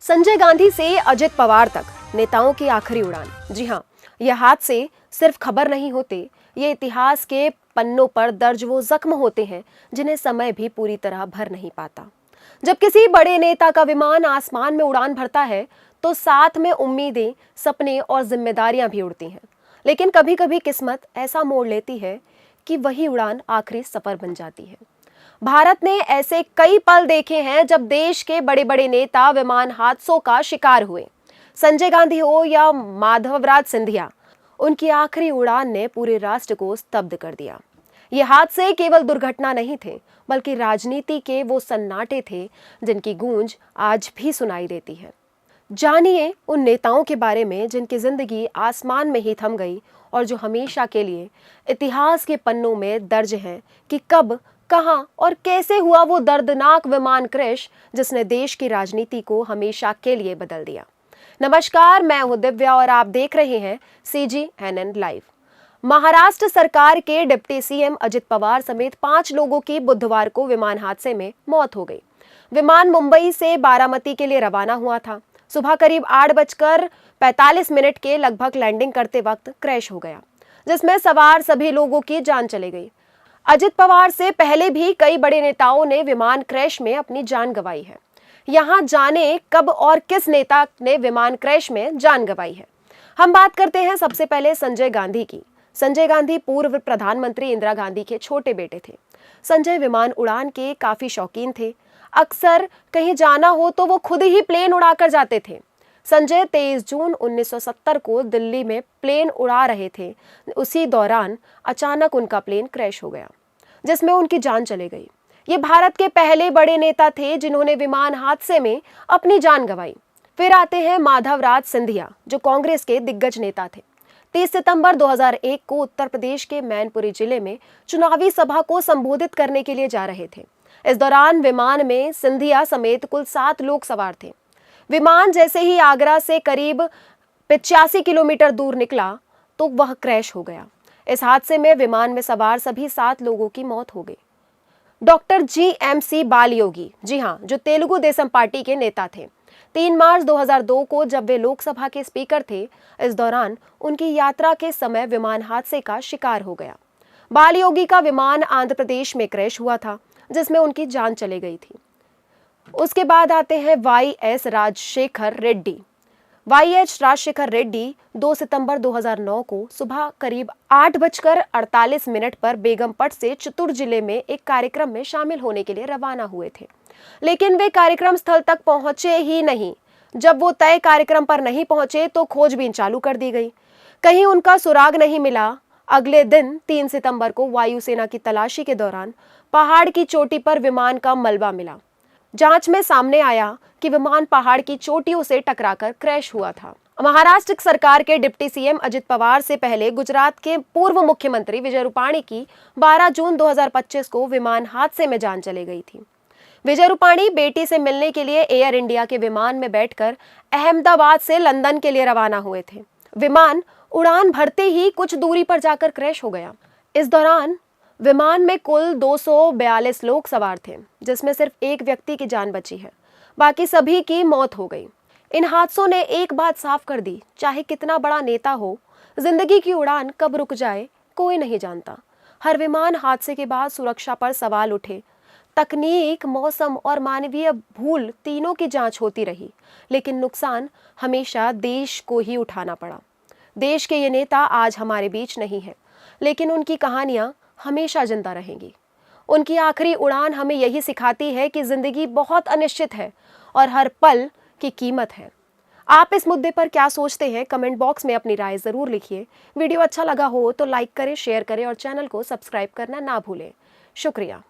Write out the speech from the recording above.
संजय गांधी से अजित पवार तक नेताओं की आखिरी उड़ान। जी हाँ, यह हादसे सिर्फ खबर नहीं होते, ये इतिहास के पन्नों पर दर्ज वो जख्म होते हैं जिन्हें समय भी पूरी तरह भर नहीं पाता। जब किसी बड़े नेता का विमान आसमान में उड़ान भरता है तो साथ में उम्मीदें, सपने और जिम्मेदारियां भी उड़ती हैं। लेकिन कभी कभी किस्मत ऐसा मोड़ लेती है कि वही उड़ान आखिरी सफर बन जाती है। भारत ने ऐसे कई पल देखे हैं जब देश के बड़े बड़े नेता विमान हादसों का शिकार हुए। संजय गांधी हो या माधवराज सिंधिया, उनकी आखिरी उड़ान ने पूरे राष्ट्र को स्तब्ध कर दिया। ये हादसे केवल दुर्घटना नहीं थे, बल्कि राजनीति के वो सन्नाटे थे जिनकी गूंज आज भी सुनाई देती है। जानिए उन नेताओं के बारे में जिनकी जिंदगी आसमान में ही थम गई और जो हमेशा के लिए इतिहास के पन्नों में दर्ज हैं कि कब, कहां और कैसे हुआ वो दर्दनाक विमान क्रैश जिसने देश की राजनीति को हमेशा के लिए बदल दिया। नमस्कार, मैं हूं दिव्या और आप देख रहे हैं CGNN लाइव। महाराष्ट्र सरकार के डिप्टी सीएम अजित पवार समेत 5 लोगों की बुधवार को विमान हादसे में मौत हो गई। विमान मुंबई से बारामती के लिए रवाना हुआ था। सुबह करीब 8:45 के लगभग लैंडिंग करते वक्त क्रैश हो गया, जिसमें सवार सभी लोगों की जान चली गई। अजित पवार से पहले भी कई बड़े नेताओं ने विमान क्रैश में अपनी जान गंवाई है। यहाँ जाने कब और किस नेता ने विमान क्रैश में जान गंवाई है। हम बात करते हैं सबसे पहले संजय गांधी की। संजय गांधी पूर्व प्रधानमंत्री इंदिरा गांधी के छोटे बेटे थे। संजय विमान उड़ान के काफी शौकीन थे। अक्सर कहीं जाना हो तो वो खुद ही प्लेन उड़ाकर जाते थे। संजय 23 जून 1970 को दिल्ली में प्लेन उड़ा रहे थे। उसी दौरान अचानक उनका प्लेन क्रैश हो गया, जिसमें उनकी जान चली गई। ये भारत के पहले बड़े नेता थे जिन्होंने विमान हादसे में अपनी जान गंवाई। फिर आते हैं माधवराज सिंधिया, जो कांग्रेस के दिग्गज नेता थे। 30 सितंबर 2001 को उत्तर प्रदेश के मैनपुरी जिले में चुनावी सभा को संबोधित करने के लिए जा रहे थे। इस दौरान विमान में सिंधिया समेत कुल 7 लोग सवार थे। विमान जैसे ही आगरा से करीब 85 किलोमीटर दूर निकला तो वह क्रैश हो गया। इस हादसे में विमान में सवार सभी 7 लोगों की मौत हो गई। डॉक्टर GMC बालयोगी, जी हाँ, जो तेलुगु देशम पार्टी के नेता थे, 3 मार्च 2002 को जब वे लोकसभा के स्पीकर थे, इस दौरान उनकी यात्रा के समय विमान हादसे का शिकार हो गया। बालयोगी का विमान आंध्र प्रदेश में क्रैश हुआ था, जिसमें उनकी जान चली गई थी। उसके बाद आते हैं YS राजशेखर रेड्डी। YS राजशेखर रेड्डी 2 सितंबर 2009 को सुबह करीब 8:48 पर बेगमपट से चित्तूर जिले में एक कार्यक्रम में शामिल होने के लिए रवाना हुए थे, लेकिन वे कार्यक्रम स्थल तक पहुंचे ही नहीं। जब वो तय कार्यक्रम पर नहीं पहुंचे तो खोजबीन चालू कर दी गई। कहीं उनका सुराग नहीं मिला। अगले दिन 3 सितंबर को वायुसेना की तलाशी के दौरान पहाड़ की चोटी पर विमान का मलबा मिला। जांच में सामने आया कि विमान पहाड़ की चोटियों से टकराकर क्रैश हुआ था। महाराष्ट्र सरकार के डिप्टी सीएम अजित पवार से पहले गुजरात के पूर्व मुख्यमंत्री विजय रूपाणी की 12 जून 2025 को विमान हादसे में जान चली गई थी। विजय रूपाणी बेटी से मिलने के लिए एयर इंडिया के विमान में बैठकर अहमदाबाद से लंदन के लिए रवाना हुए थे। विमान उड़ान भरते ही कुछ दूरी पर जाकर क्रैश हो गया। इस दौरान विमान में कुल 242 लोग सवार थे, जिसमें सिर्फ एक व्यक्ति की जान बची है। बाकी सभी की मौत हो गई। इन हादसों ने एक बात साफ कर दी, चाहे कितना बड़ा नेता हो, जिंदगी की उड़ान कब रुक जाए कोई नहीं जानता। हर विमान हादसे के बाद सुरक्षा पर सवाल उठे। तकनीक, मौसम और मानवीय भूल तीनों की जांच होती रही, लेकिन नुकसान हमेशा देश को ही उठाना पड़ा। देश के ये नेता आज हमारे बीच नहीं है, लेकिन उनकी कहानियां हमेशा जिंदा रहेंगी। उनकी आखिरी उड़ान हमें यही सिखाती है कि जिंदगी बहुत अनिश्चित है और हर पल की कीमत है। आप इस मुद्दे पर क्या सोचते हैं? कमेंट बॉक्स में अपनी राय जरूर लिखिए। वीडियो अच्छा लगा हो तो लाइक करें, शेयर करें और चैनल को सब्सक्राइब करना ना भूलें। शुक्रिया।